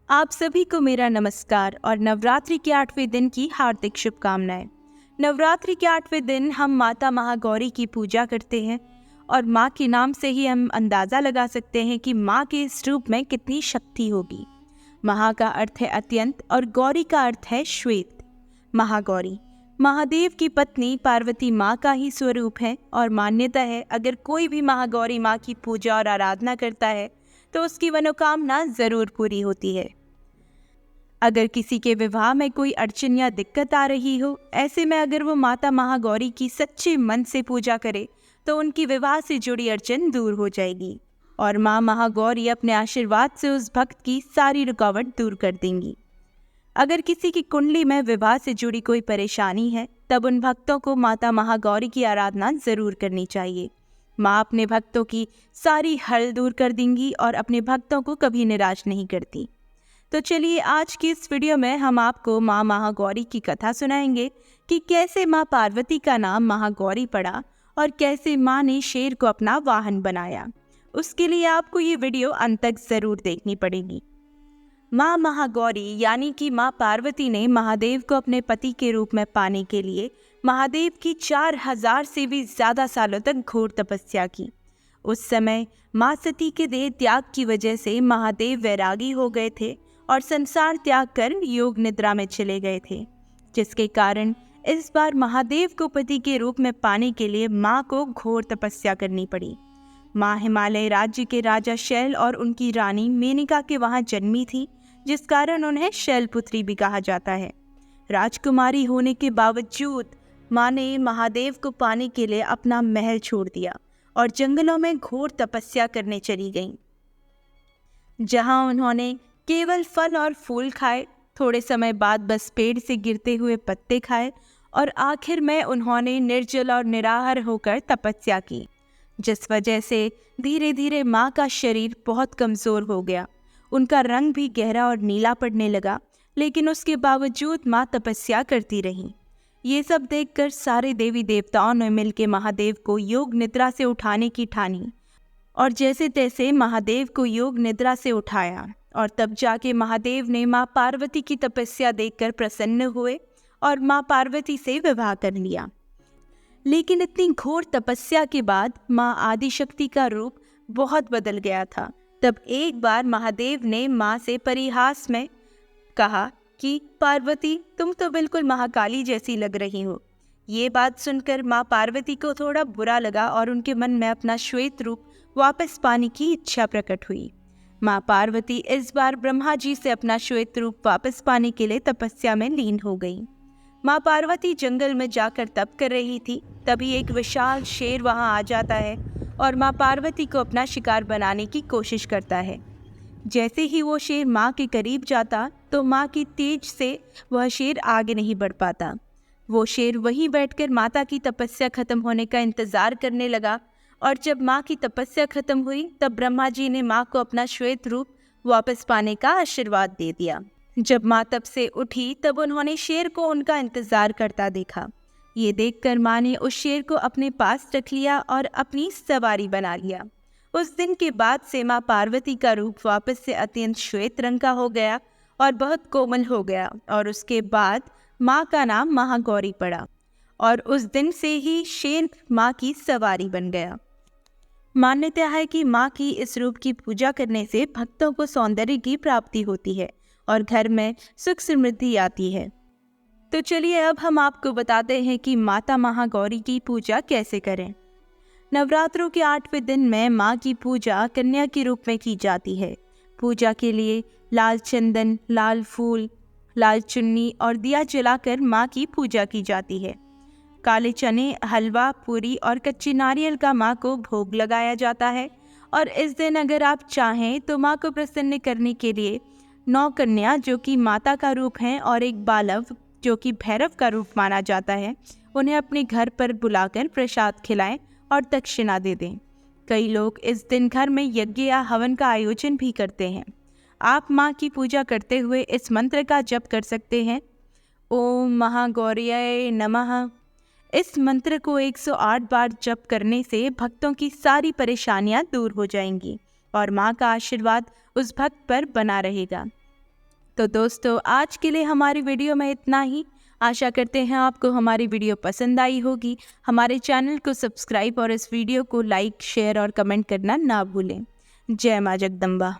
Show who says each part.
Speaker 1: आप सभी को मेरा नमस्कार और नवरात्रि के 8वें दिन की हार्दिक शुभकामनाएं। नवरात्रि के 8वें दिन हम माता महागौरी की पूजा करते हैं और माँ के नाम से ही हम अंदाज़ा लगा सकते हैं कि माँ के इस रूप में कितनी शक्ति होगी। महा का अर्थ है अत्यंत और गौरी का अर्थ है श्वेत। महागौरी महादेव की पत्नी पार्वती माँ का ही स्वरूप है और मान्यता है अगर कोई भी महागौरी माँ की पूजा और आराधना करता है तो उसकी मनोकामना ज़रूर पूरी होती है। अगर किसी के विवाह में कोई अड़चन या दिक्कत आ रही हो, ऐसे में अगर वो माता महागौरी की सच्चे मन से पूजा करे तो उनकी विवाह से जुड़ी अड़चन दूर हो जाएगी और माँ महागौरी अपने आशीर्वाद से उस भक्त की सारी रुकावट दूर कर देंगी। अगर किसी की कुंडली में विवाह से जुड़ी कोई परेशानी है तब उन भक्तों को माता महागौरी की आराधना ज़रूर करनी चाहिए। माँ अपने भक्तों की सारी हल दूर कर देंगी और अपने भक्तों को कभी निराश नहीं करती। तो चलिए आज की इस वीडियो में हम आपको माँ महागौरी की कथा सुनाएंगे कि कैसे माँ पार्वती का नाम महागौरी पड़ा और कैसे माँ ने शेर को अपना वाहन बनाया। उसके लिए आपको ये वीडियो अंत तक ज़रूर देखनी पड़ेगी। माँ महागौरी यानी कि माँ पार्वती ने महादेव को अपने पति के रूप में पाने के लिए महादेव की 4000 से भी ज़्यादा सालों तक घोर तपस्या की। उस समय माँ सती के देह त्याग की वजह से महादेव वैरागी हो गए थे और संसार त्याग कर योग निद्रा में चले गए थे, जिसके कारण इस बार महादेव को पति के रूप में पाने के लिए माँ को घोर तपस्या करनी पड़ी। माँ हिमालय राज्य के राजा शैल और उनकी रानी मेनका के वहाँ जन्मी थी, जिस कारण उन्हें शैलपुत्री भी कहा जाता है। राजकुमारी होने के बावजूद माँ ने महादेव को पाने के लिए अपना महल छोड़ दिया और जंगलों में घोर तपस्या करने चली गईं, जहाँ उन्होंने केवल फल और फूल खाए, थोड़े समय बाद बस पेड़ से गिरते हुए पत्ते खाए और आखिर में उन्होंने निर्जल और निराहार होकर तपस्या की, जिस वजह से धीरे धीरे माँ का शरीर बहुत कमज़ोर हो गया। उनका रंग भी गहरा और नीला पड़ने लगा, लेकिन उसके बावजूद माँ तपस्या करती रहीं। ये सब देखकर सारे देवी देवताओं ने मिलकर महादेव को योग निद्रा से उठाने की ठानी और जैसे तैसे महादेव को योग निद्रा से उठाया और तब जाके महादेव ने माँ पार्वती की तपस्या देखकर प्रसन्न हुए और माँ पार्वती से विवाह कर लिया। लेकिन इतनी घोर तपस्या के बाद माँ आदिशक्ति का रूप बहुत बदल गया था। तब एक बार महादेव ने माँ से परिहास में कहा कि पार्वती, तुम तो बिल्कुल महाकाली जैसी लग रही हो। ये बात सुनकर माँ पार्वती को थोड़ा बुरा लगा और उनके मन में अपना श्वेत रूप वापस पाने की इच्छा प्रकट हुई। माँ पार्वती इस बार ब्रह्मा जी से अपना श्वेत रूप वापस पाने के लिए तपस्या में लीन हो गई। माँ पार्वती जंगल में जाकर तप कर रही थी, तभी एक विशाल शेर वहाँ आ जाता है और माँ पार्वती को अपना शिकार बनाने की कोशिश करता है। जैसे ही वो शेर माँ के करीब जाता तो माँ की तेज से वह शेर आगे नहीं बढ़ पाता। वो शेर वहीं बैठकर माता की तपस्या खत्म होने का इंतज़ार करने लगा और जब माँ की तपस्या खत्म हुई तब ब्रह्मा जी ने माँ को अपना श्वेत रूप वापस पाने का आशीर्वाद दे दिया। जब माँ तप से उठी तब उन्होंने शेर को उनका इंतज़ार करता देखा। ये देखकर माँ ने उस शेर को अपने पास रख लिया और अपनी सवारी बना लिया। उस दिन के बाद से माँ पार्वती का रूप वापस से अत्यंत श्वेत रंग का हो गया और बहुत कोमल हो गया और उसके बाद माँ का नाम महागौरी पड़ा और उस दिन से ही शेर माँ की सवारी बन गया। मान्यता है कि माँ की इस रूप की पूजा करने से भक्तों को सौंदर्य की प्राप्ति होती है और घर में सुख समृद्धि आती है। तो चलिए अब हम आपको बताते हैं कि माता महागौरी की पूजा कैसे करें। नवरात्रों के 8वें दिन में माँ की पूजा कन्या के रूप में की जाती है। पूजा के लिए लाल चंदन, लाल फूल, लाल चुन्नी और दिया जलाकर माँ की पूजा की जाती है। काले चने, हलवा, पूरी और कच्चे नारियल का माँ को भोग लगाया जाता है और इस दिन अगर आप चाहें तो माँ को प्रसन्न करने के लिए 9 कन्या जो कि माता का रूप हैं और एक बालव जो कि भैरव का रूप माना जाता है, उन्हें अपने घर पर बुलाकर प्रसाद खिलाएं और दक्षिणा दे दें। कई लोग इस दिन घर में यज्ञ या हवन का आयोजन भी करते हैं। आप माँ की पूजा करते हुए इस मंत्र का जप कर सकते हैं, ओम महागौर्यै नमः। इस मंत्र को 108 बार जप करने से भक्तों की सारी परेशानियां दूर हो जाएंगी और माँ का आशीर्वाद उस भक्त पर बना रहेगा। तो दोस्तों आज के लिए हमारी वीडियो में इतना ही। आशा करते हैं आपको हमारी वीडियो पसंद आई होगी। हमारे चैनल को सब्सक्राइब और इस वीडियो को लाइक, शेयर और कमेंट करना ना भूलें। जय माँ जगदम्बा।